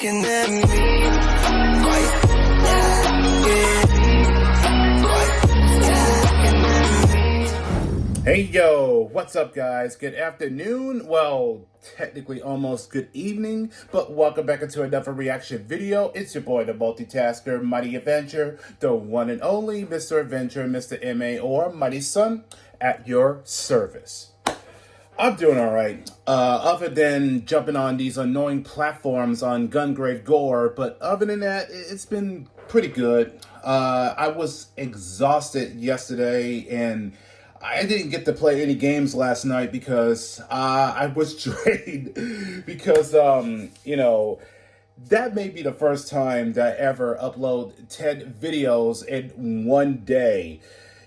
looking at me. Hey yo, what's up guys? Good afternoon, well, technically almost good evening, but welcome back into another reaction video. It's your boy, the multitasker, Mighty Avenger, the one and only Mr. Avenger, Mr. MA, or Mighty Son, at your service. I'm doing alright, other than jumping on these annoying platforms on Gungrave Gore, but other than that, it's been pretty good. I was exhausted yesterday, and I didn't get to play any games last night because I was drained because, you know, that may be the first time that I ever upload 10 videos in one day.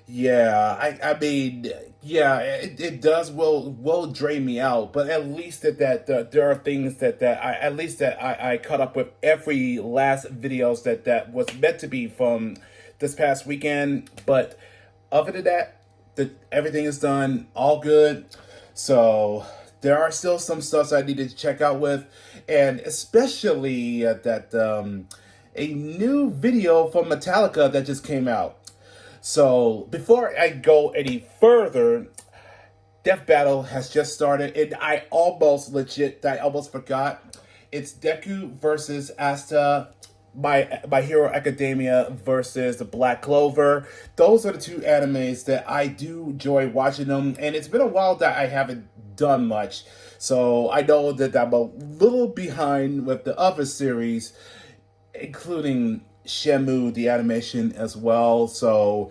Yeah, I mean, yeah, it does will drain me out, but at least that there are things that I caught up with every last videos that was meant to be from this past weekend. But other than that, everything is done, all good. So there are still some stuff I needed to check out with, and especially a new video from Metallica that just came out. So before I go any further, DeathBattle has just started, and I almost forgot. It's Deku versus Asta. My Hero Academia versus the Black Clover. Those are the two animes that I do enjoy watching them, and it's been a while that I haven't done much. So I know that I'm a little behind with the other series, including Shenmue, the animation as well. So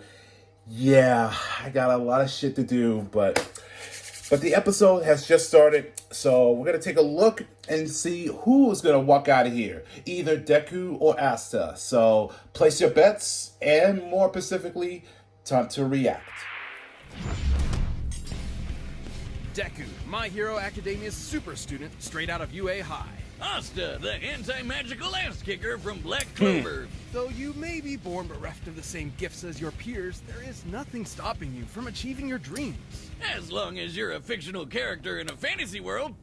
yeah, I got a lot of shit to do, but the episode has just started, so we're going to take a look and see who is going to walk out of here, either Deku or Asta. So place your bets, and more specifically, time to react. Deku, My Hero Academia's super student straight out of UA High. Asta, the anti-magical ass-kicker from Black Clover. Though you may be born bereft of the same gifts as your peers, there is nothing stopping you from achieving your dreams. As long as you're a fictional character in a fantasy world.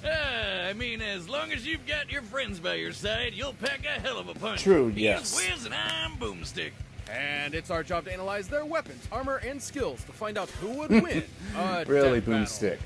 I mean, as long as you've got your friends by your side, you'll pack a hell of a punch. True, yes. He's Wiz and I'm Boomstick. And it's our job to analyze their weapons, armor, and skills to find out who would win a Really, death battle. Boomstick.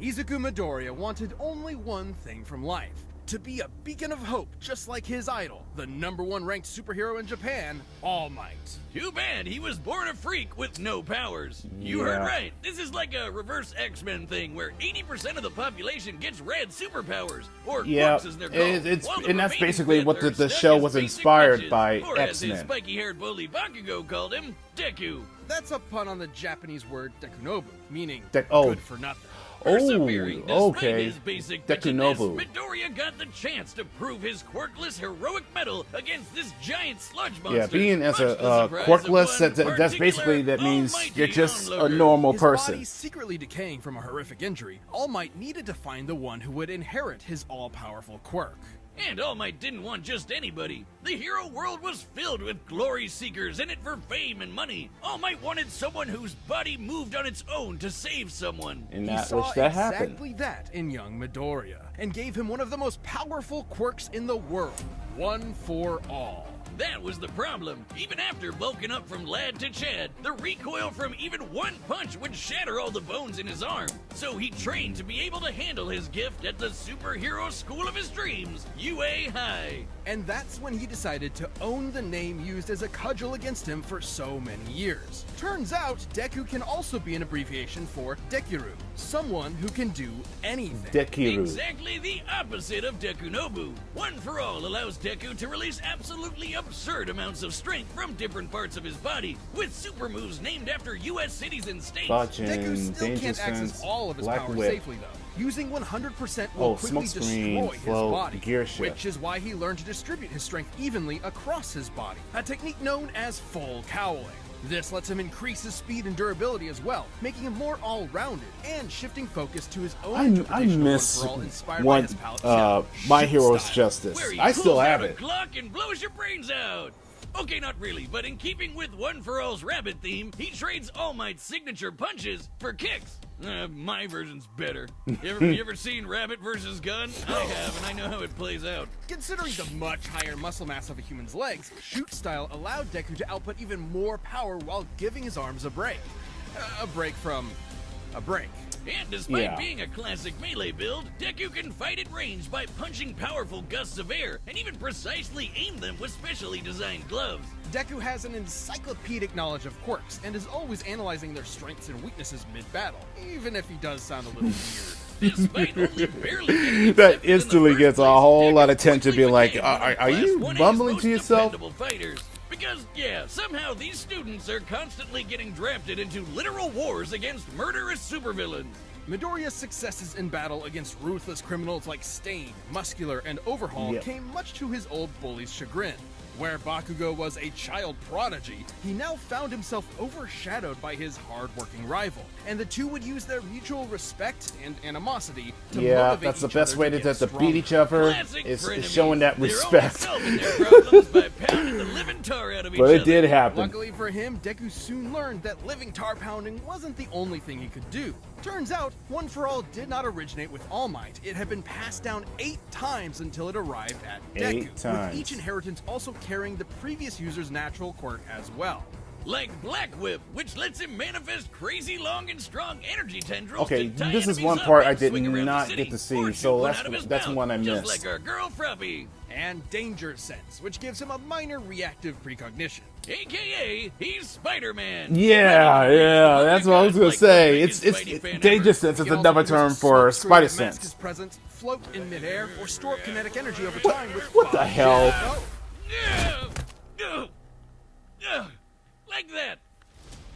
Izuku Midoriya wanted only one thing from life: to be a beacon of hope, just like his idol, the #1 ranked superhero in Japan, All Might. Too bad he was born a freak with no powers. You heard right. This is like a reverse X-Men thing where 80% of the population gets red superpowers, or quirks as they're called. And that's basically what the show was inspired by, or as his X-Men. spiky-haired bully Bakugo called him, Deku. That's a pun on the Japanese word Dekunobu, meaning oh. good for nothing. Persevering despite okay. his basic Dekunobu. bitchiness, Midoriya got the chance to prove his quirkless heroic mettle against this giant sludge monster. Yeah, being as much a to the surprise quirkless, of one that's basically, that means almighty you're just a onlooker. normal His person. body secretly decaying from a horrific injury, All Might needed to find the one who would inherit his all-powerful quirk. And All Might didn't want just anybody. The hero world was filled with glory seekers in it for fame and money. All Might wanted someone whose body moved on its own to save someone. And He that saw which that happened. exactly that in young Midoriya, and gave him one of the most powerful quirks in the world, one for all. That was the problem. Even after bulking up from lad to Chad, the recoil from even one punch would shatter all the bones in his arm. So he trained to be able to handle his gift at the superhero school of his dreams, UA High. And that's when he decided to own the name used as a cudgel against him for so many years. Turns out, Deku can also be an abbreviation for Dekiru, someone who can do anything. Dekiru. Exactly the opposite of Dekunobu. One for All allows Deku to release absolutely absurd amounts of strength from different parts of his body, with super moves named after U.S. cities and states. Deku still can't access all of his power safely, though. Using 100% will quickly destroy his body, gear shift. which is why he learned to distribute his strength evenly across his body, a technique known as full cowling. This lets him increase his speed and durability as well, making him more all-rounded and shifting focus to his own I interpretation of miss One for All, inspired by his palette My Shoot Hero's style. Justice. Where he I still pulls have out a it. Glock and blows your brains out. Okay, not really, but in keeping with One For All's rabbit theme, he trades All Might's signature punches for kicks. My version's better. You ever seen Rabbit versus Gun? I have, and I know how it plays out. Considering the much higher muscle mass of a human's legs, shoot style allowed Deku to output even more power while giving his arms a break. A break from a break. And despite being a classic melee build, Deku can fight at range by punching powerful gusts of air and even precisely aim them with specially designed gloves. Deku has an encyclopedic knowledge of quirks and is always analyzing their strengths and weaknesses mid-battle, even if he does sound a little weird. Despite only barely getting That accepted in instantly the gets a first whole place, lot of Deku attention, being quickly like, became one of are you Class 1A's mumbling most to yourself? dependable fighters. Because, yeah, somehow these students are constantly getting drafted into literal wars against murderous supervillains. Midoriya's successes in battle against ruthless criminals like Stain, Muscular, and Overhaul came much to his old bully's chagrin. Where Bakugo was a child prodigy, he now found himself overshadowed by his hard-working rival, and the two would use their mutual respect and animosity to motivate that's the each best other way to get beat stronger. each other Classic is frenemies. showing that They're respect. only solving their problems by pounding the living tar out of each But other. it did happen. Luckily for him, Deku soon learned that living tar pounding wasn't the only thing he could do. Turns out, One For All did not originate with All Might. It had been passed down 8 times until it arrived at Deku, 8 times. with each inheritance also carrying the previous user's natural quirk as well. Like Black Whip, which lets him manifest crazy long and strong energy tendrils. Okay, to tie this is enemies one up part and I did swing around the not city, get to see, or so shoot one that's- out of his that's mouth, one I just missed. like our girl Fruppy. And Danger Sense, which gives him a minor reactive precognition. AKA, he's Spider-Man. Yeah, that's what I was gonna Like the say. biggest It's Spidey fan danger ever. sense is He can another also term use a for smoke screen spider to mask his sense. presence, float in midair, or store kinetic energy over time with What the fog. hell? Like that.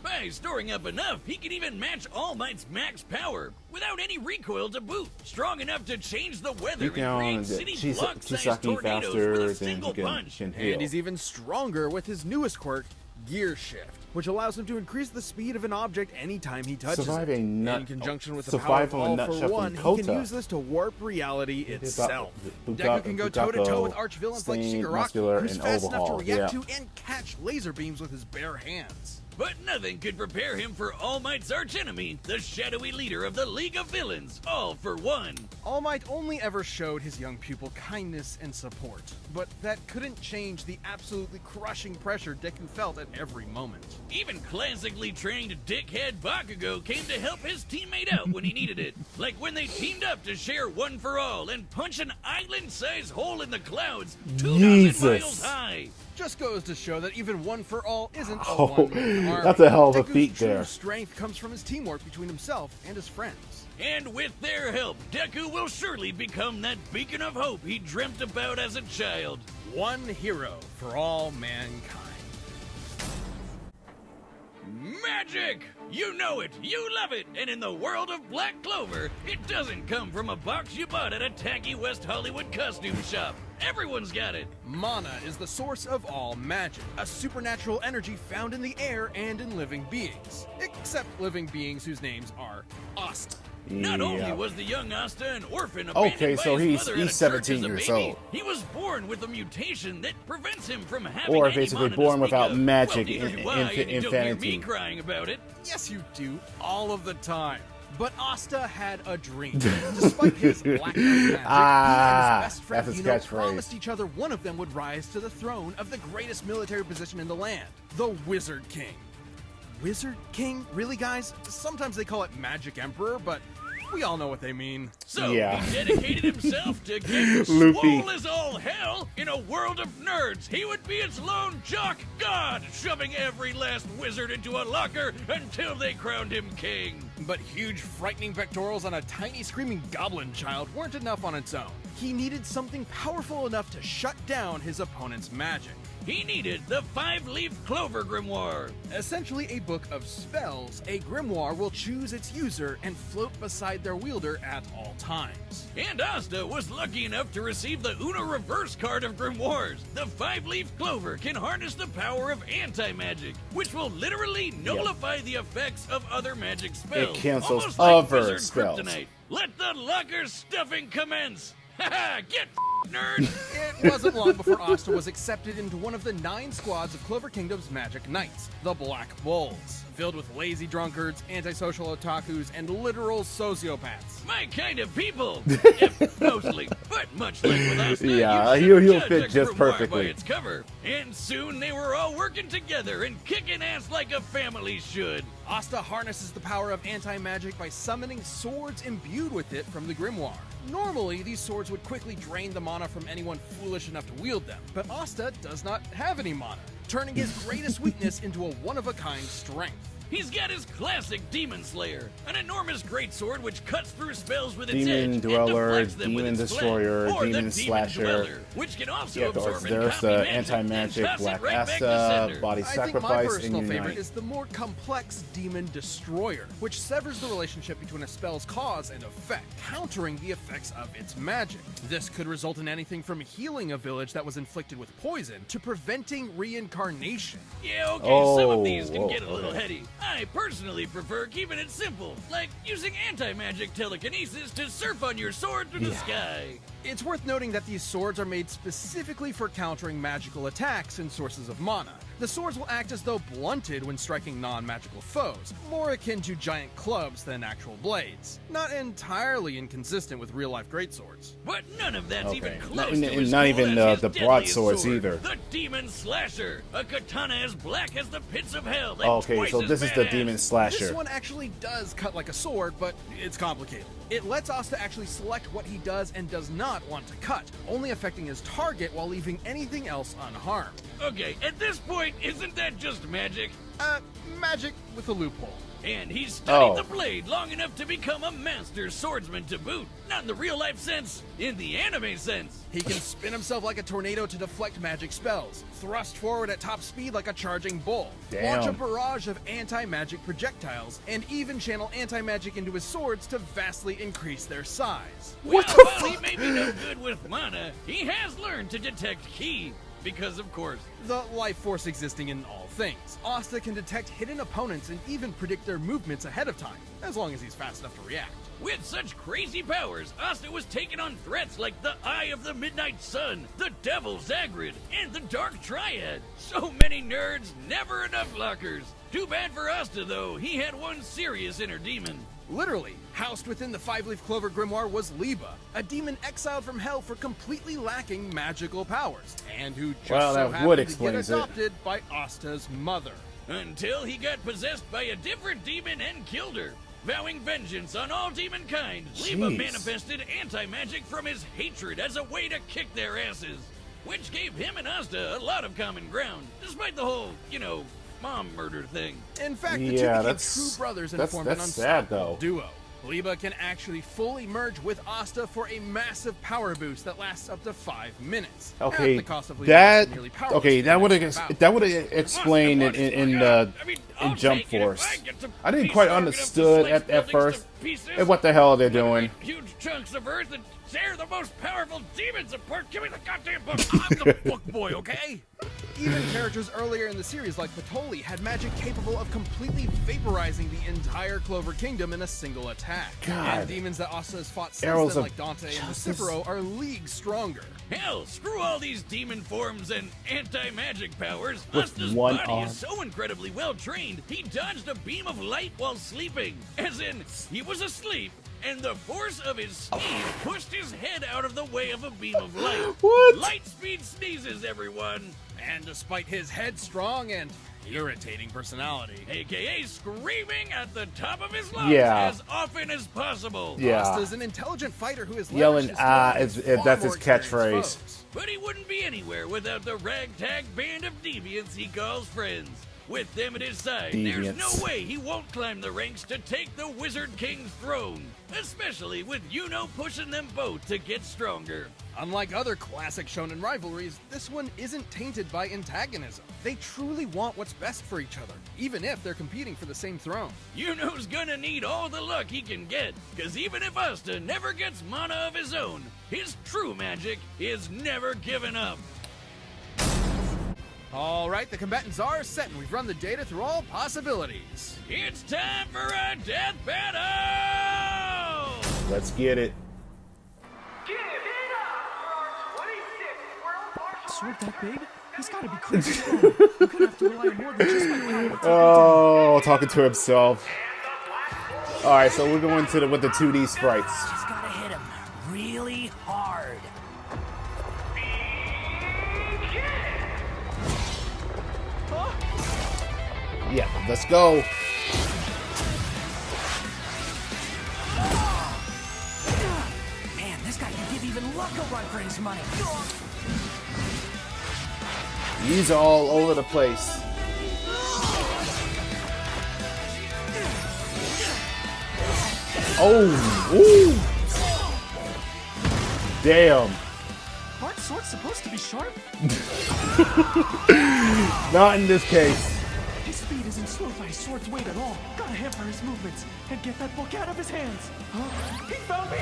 By storing up enough, he can even match All Might's max power without any recoil to boot. Strong enough to change the weather Deep down, and create city block-sized Chisaki tornadoes faster with a than single he punch. can And heal. he's even stronger with his newest quirk, Gear Shift, which allows him to increase the speed of an object anytime he touches Survive it. a nut- In conjunction with the survive power of on a All nut For shuffling One, he Kota. can use this to warp reality itself. Buka- Deku can go toe-to-toe with Bukako, arch-villains like Stain, Shigaraki, Muscular, who's and fast enough to Overhaul, react yeah. to and catch laser beams with his bare hands. But nothing could prepare him for All Might's archenemy, the shadowy leader of the League of Villains, All For One. All Might only ever showed his young pupil kindness and support, but that couldn't change the absolutely crushing pressure Deku felt at every moment. Even classically trained dickhead Bakugo came to help his teammate out when he needed it. Like when they teamed up to share One For All and punch an island-sized hole in the clouds 2,000 Jesus. miles high. Just goes to show that even One For All isn't a Oh, one-man army. that's a hell of a Deku's feat true there. strength comes from his teamwork between himself and his friends. And with their help, Deku will surely become that beacon of hope he dreamt about as a child. One hero for all mankind. Magic! You know it, you love it, and in the world of Black Clover, it doesn't come from a box you bought at a tacky West Hollywood costume shop. Everyone's got it. Mana is the source of all magic, a supernatural energy found in the air and in living beings. Except living beings whose names are Asta. Not only Yeah. was the young Asta an orphan abandoned Okay, by so his he's mother at a church 17 as a years baby, old. he was born with a mutation that prevents him from having Or any basically mana to born speak without of. magic Well, neither in- do I, and you don't hear me infinity. crying about it. Yes, you do, all of the time. But Asta had a dream. Despite his lack of magic, he and his best friend that's his Yuno catchphrase. promised each other one of them would rise to the throne of the greatest military position in the land, the Wizard King. Wizard King? Really, guys? Sometimes they call it Magic Emperor, but we all know what they mean. So Yeah. he dedicated himself to getting Luffy. swole as all hell in a world of nerds. He would be its lone jock god, shoving every last wizard into a locker until they crowned him king. But huge, frightening pectorals on a tiny, screaming goblin child weren't enough on its own. He needed something powerful enough to shut down his opponent's magic. He needed the 5-leaf clover grimoire. Essentially a book of spells, a grimoire will choose its user and float beside their wielder at all times. And Asta was lucky enough to receive the Uno reverse card of grimoires. The 5-leaf clover can harness the power of anti-magic, which will literally nullify the effects of other magic spells. cancels almost like other wizard spells. kryptonite. Let the locker stuffing commence. Haha, get nerd. It wasn't long before Asta was accepted into one of the 9 squads of Clover Kingdom's Magic Knights, the Black Bulls, filled with lazy drunkards, antisocial otakus, and literal sociopaths. My kind of people. Yep, mostly, but much like with Asta, Yeah, you he'll shouldn't fit judge a just grimoire perfectly. by its cover. And soon they were all working together and kicking ass like a family should. Asta harnesses the power of anti-magic by summoning swords imbued with it from the grimoire. Normally, these swords would quickly drain the mana from anyone foolish enough to wield them, but Asta does not have any mana, turning his greatest weakness into a one-of-a-kind strength. He's got his classic Demon Slayer, an enormous greatsword which cuts through spells with its Demon edge Dweller, and deflects them with Demon its Destroyer, blade, or Demon the Slasher. Demon Dweller, which can also Yeah, absorb and there's copy the magic, anti-magic, then toss it Black right back to Asta, sender. Body I think my Sacrifice, personal and favorite Unite. is the more complex Demon Destroyer, which severs the relationship between a spell's cause and effect, countering the effects of its magic. This could result in anything from healing a village that was inflicted with poison to preventing reincarnation. Yeah, okay, some of these can Oh, get a little okay. heady. I personally prefer keeping it simple, like using anti-magic telekinesis to surf on your sword through the sky. It's worth noting that these swords are made specifically for countering magical attacks and sources of mana. The swords will act as though blunted when striking non-magical foes, more akin to giant clubs than actual blades. Not entirely inconsistent with real-life greatswords. But none of that's Okay. even close Not- to as not cool even, as his the deadliest broadswords sword, either. The Demon Slasher, a katana as black as the pits of hell. And Okay, twice so as this is the badass. Demon Slasher. This one actually does cut like a sword, but it's complicated. It lets Asta actually select what he does and does not want to cut, only affecting his target while leaving anything else unharmed. Okay, at this point, isn't that just magic? Magic with a loophole. And he's studied Oh. the blade long enough to become a master swordsman to boot. Not in the real life sense, in the anime sense. He can spin himself like a tornado to deflect magic spells, thrust forward at top speed like a charging bull, launch a Damn. barrage of anti-magic projectiles, and even channel anti-magic into his swords to vastly increase their size. What Well, the while he fuck? may be no good with mana, he has learned to detect ki. Because, of course, The life force existing in all things. Asta can detect hidden opponents and even predict their movements ahead of time, as long as he's fast enough to react. with such crazy powers, Asta was taking on threats like the Eye of the Midnight Sun, the Devil Zagrid, and the Dark Triad. So many nerds, never enough lockers. Too bad for Asta, though. He had one serious inner demon. Literally, housed within the Five-Leaf Clover Grimoire was Liba, a demon exiled from hell for completely lacking magical powers, and who just Well, so that happened would to get explains it. adopted by Asta's mother. Until he got possessed by a different demon and killed her. Vowing vengeance on all demonkind, Liba Jeez. manifested anti-magic from his hatred as a way to kick their asses, which gave him and Asta a lot of common ground, despite the whole, mom murder thing. In fact, the two Yeah, became that's- true brothers and that's- formed an that's sad, unstoppable though. duo. Liba can actually fully merge with Asta for a massive power boost that lasts up to 5 minutes. Okay, at the cost of Liba that being nearly powerless okay, for that the would next bout. have explained in I'll Jump take it if Force. I get to I didn't piece quite arm enough to understood slice at buildings first. to pieces. And what the hell are they Literally doing? Huge chunks of earth and tear the most powerful demons apart. Give me the goddamn book. I'm the book boy, okay? Even characters earlier in the series like Patoli had magic capable of completely vaporizing the entire Clover Kingdom in a single attack. God. And demons that Asta has fought since Arrows then of like Dante and justice. Lucifero are leagues stronger. Hell, screw all these demon forms and anti-magic powers. With Asta's one body arm. is so incredibly well trained, he dodged a beam of light while sleeping. As in, he was asleep, and the force of his speed pushed his head out of the way of a beam of light. What? Light speed sneezes, everyone. And despite his headstrong and irritating personality, AKA screaming at the top of his lungs Yeah. as often as possible. Yeah. Asta's an intelligent fighter who is Yelling, leveraged his "Ah," skill against if far that's more his catchphrase. experienced foes. But he wouldn't be anywhere without the ragtag band of deviants he calls friends. With them at his side, there's Deviants. no way he won't climb the ranks to take the Wizard King's throne. Especially with Yuno pushing them both to get stronger. Unlike other classic shonen rivalries, this one isn't tainted by antagonism. They truly want what's best for each other, even if they're competing for the same throne. Yuno's gonna need all the luck he can get, cause even if Asta never gets mana of his own, his true magic is never given up. Alright, the combatants are set and we've run the data through all possibilities. It's time for a death battle! Let's get it. Give it up for our sword that big? He's gotta be crazy strong. You could have to rely on more than just my power. Oh, talking to himself. All right, so we're going to with the 2D sprites. Just gotta hit him really hard. Yeah, let's go. Man, this guy can give even Luck a run for his money. These are all over the place. Oh, ooh. Damn. Aren't swords supposed to be sharp? Not in this case. His speed isn't slowed by his sword's weight at all. Gotta hamper his movements and get that book out of his hands. Huh? He found me!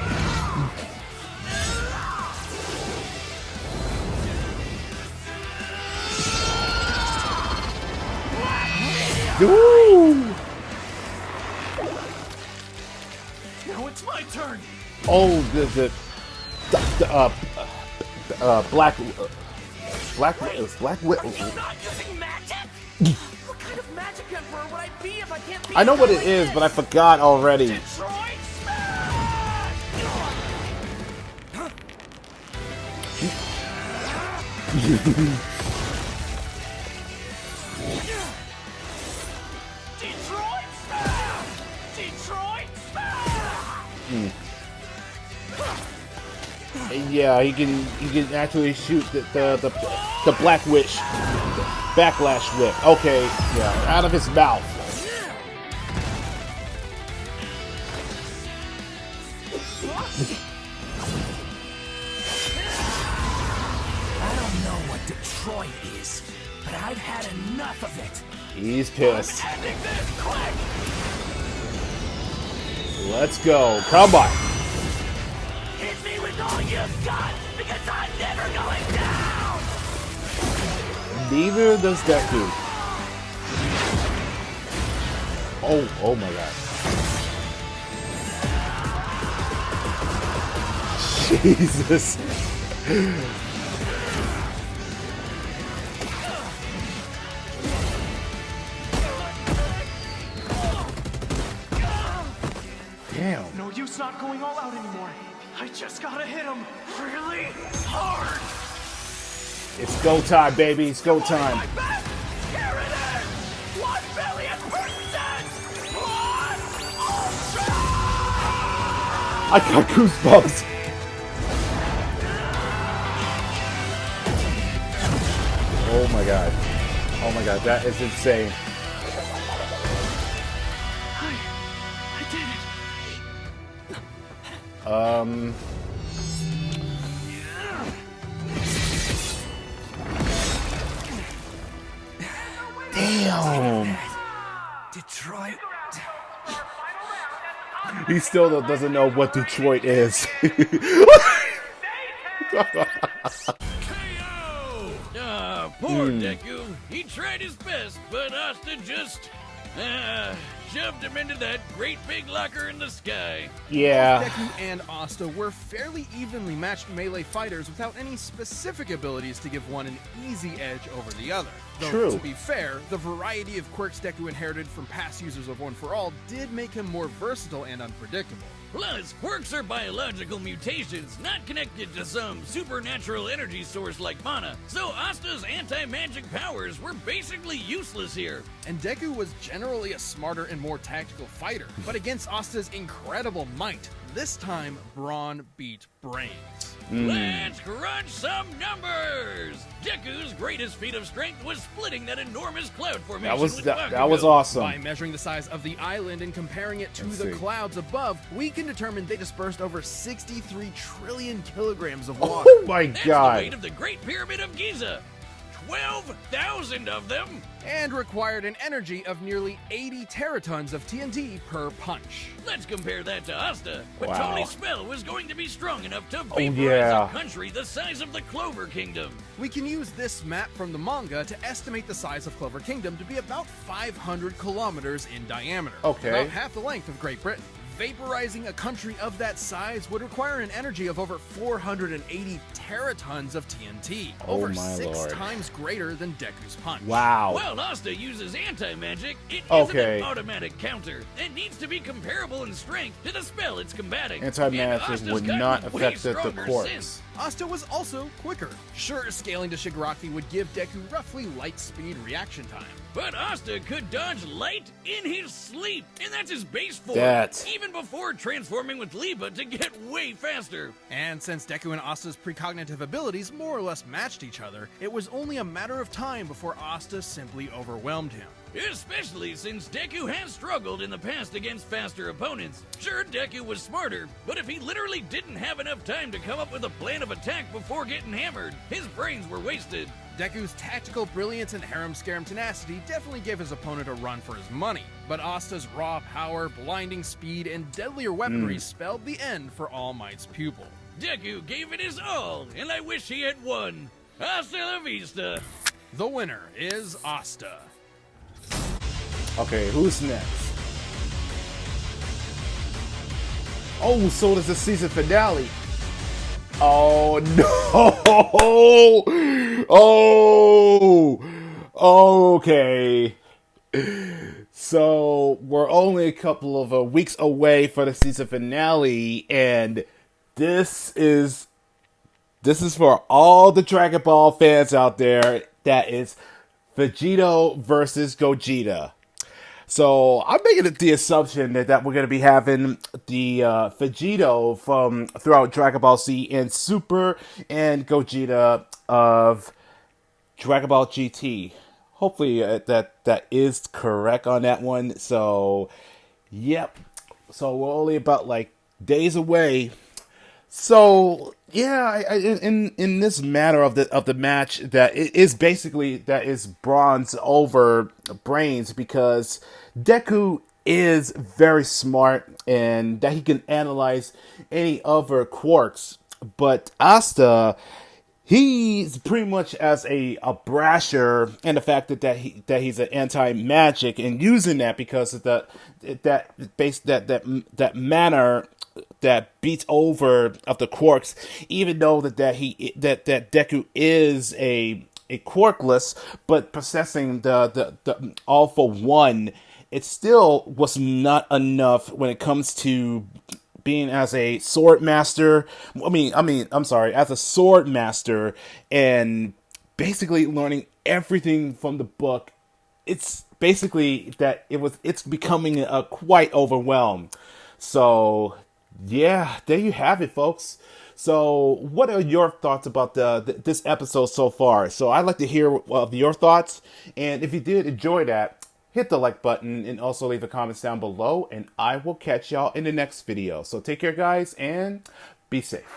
Ooh. Now it's my turn. Oh, black Not using magic? What kind of magic emperor would I be if I can't beat I know a what guy it like is, this? but I forgot already. Detroit Smash! Detroit Smash! Detroit Smash! Yeah, he can actually shoot the Black Witch backlash whip. Okay, yeah, out of his mouth. I don't know what Detroit is, but I've had enough of it. He's pissed. Ending this quick! Let's go. Come on. Hit me with all you've got, because I'm never going down! Neither does Deku. Oh my god. Jesus. Damn. No use not going all out anymore. I just gotta hit him really hard. It's go time, baby. It's go time. My best! Here it is! 1 billion%! Plus Ultra! I got goosebumps. Oh my god. Oh my god, that is insane. I did it. Damn. Detroit. He still doesn't know what Detroit is. Poor Deku. He tried his best, but Asta just shoved him into that great big locker in the sky. Yeah. Deku and Asta were fairly evenly matched melee fighters without any specific abilities to give one an easy edge over the other. Though, True. to be fair, the variety of quirks Deku inherited from past users of One for All did make him more versatile and unpredictable. Plus, quirks are biological mutations, not connected to some supernatural energy source like mana. So Asta's anti-magic powers were basically useless here. And Deku was generally a smarter and more tactical fighter, but against Asta's incredible might, this time Brawn beat Brains. Let's crunch some numbers! Deku's greatest feat of strength was splitting that enormous cloud formation with That was Bakugo. awesome. By measuring the size of the island and comparing it to Let's the see. clouds above, we can determine they dispersed over 63 trillion kilograms of water. Oh my That's the weight god. of the Great Pyramid of Giza. 12,000 of them. And required an energy of nearly 80 teratons of TNT per punch. Let's compare that to Asta. But Wow. Tony's spell was going to be strong enough to Oh, vaporize yeah. a country the size of the Clover Kingdom. We can use this map from the manga to estimate the size of Clover Kingdom to be about 500 kilometers in diameter. Okay. About half the length of Great Britain. Vaporizing a country of that size would require an energy of over 480 teratons of TNT, over my 6 lord. times greater than Deku's punch. Wow. While Asta uses anti-magic, it Okay. isn't an automatic counter. It needs to be comparable in strength to the spell it's combating. Anti-magic And Asta's would gotten not way affect the stronger quarks. since. Asta was also quicker. Sure, scaling to Shigaraki would give Deku roughly light speed reaction time. But Asta could dodge light in his sleep, and that's his base form. Even before transforming with Lipa to get way faster. And since Deku and Asta's precognitive abilities more or less matched each other, it was only a matter of time before Asta simply overwhelmed him. Especially since Deku has struggled in the past against faster opponents. Sure, Deku was smarter, but if he literally didn't have enough time to come up with a plan of attack before getting hammered, his brains were wasted. Deku's tactical brilliance and harem-scarum tenacity definitely gave his opponent a run for his money, but Asta's raw power, blinding speed, and deadlier weaponry spelled the end for All Might's pupil. Deku gave it his all, and I wish he had won. Hasta la vista. The winner is Asta. Okay, who's next? Oh, so does the season finale. Oh no! Oh, okay. So we're only a couple of weeks away for the season finale, and this is for all the Dragon Ball fans out there. That is Vegito versus Gogeta. So I'm making the assumption that we're going to be having the Vegito from throughout Dragon Ball Z and Super and Gogeta of Dragon Ball GT. Hopefully that is correct on that one. So, yep. So we're only about like days away. So yeah, in this matter of the match, that it is basically that is bronze over brains, because Deku is very smart and that he can analyze any other quarks, but Asta, he's pretty much as a brasher, and the fact that he's an anti-magic and using that because of that manner that beats over of the quarks, even though that Deku is a quarkless, but possessing the all for one, it still was not enough when it comes to being as a sword master. As a sword master and basically learning everything from the book. It's basically that it's becoming quite overwhelmed. So yeah, there you have it, folks. So what are your thoughts about this episode so far? So I'd like to hear your thoughts, and if you did enjoy that, hit the like button and also leave a comment down below, and I will catch y'all in the next video. So take care, guys, and be safe.